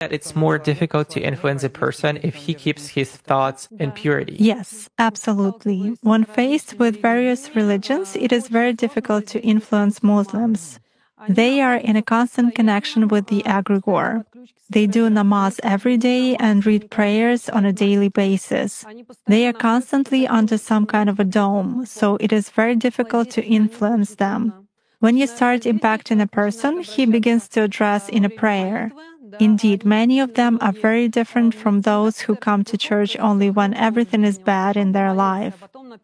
that it's more difficult to influence a person if he keeps his thoughts in purity. Yes, absolutely. When faced with various religions, it is very difficult to influence Muslims. They are in a constant connection with the egregore. They do namaz every day and read prayers on a daily basis. They are constantly under some kind of a dome, so it is very difficult to influence them. When you start impacting a person, he begins to address in a prayer. Indeed, many of them are very different from those who come to church only when everything is bad in their life.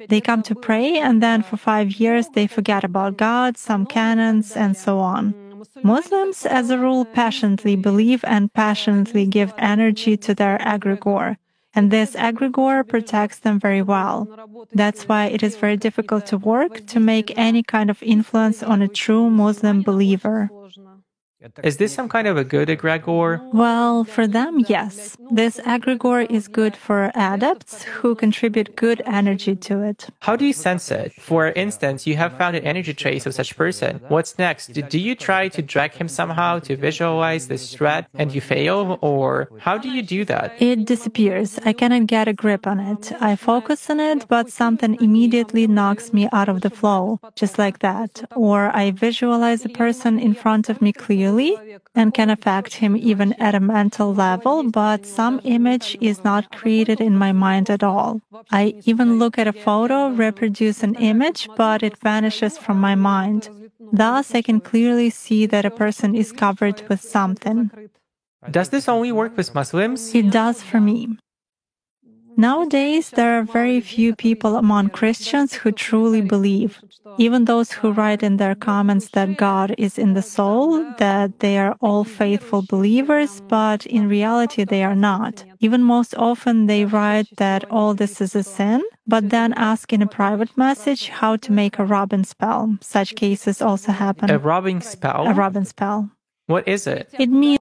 They come to pray, and then for 5 years they forget about God, some canons, and so on. Muslims, as a rule, passionately believe and passionately give energy to their egregore, and this egregore protects them very well. That's why it is very difficult to work to make any kind of influence on a true Muslim believer. Is this some kind of a good egregore? Well, for them, yes. This egregore is good for adepts who contribute good energy to it. How do you sense it? For instance, you have found an energy trace of such person. What's next? Do you try to drag him somehow to visualize this threat and you fail? Or how do you do that? It disappears. I cannot get a grip on it. I focus on it, but something immediately knocks me out of the flow, just like that. Or I visualize a person in front of me clearly and can affect him even at a mental level, but some image is not created in my mind at all. I even look at a photo, reproduce an image, but it vanishes from my mind. Thus, I can clearly see that a person is covered with something. Does this only work with Muslims? It does for me. Nowadays, there are very few people among Christians who truly believe. Even those who write in their comments that God is in the soul, that they are all faithful believers, but in reality they are not. Even most often they write that all this is a sin, but then ask in a private message how to make a rubbing spell. Such cases also happen. A rubbing spell? A rubbing spell. What is it? It means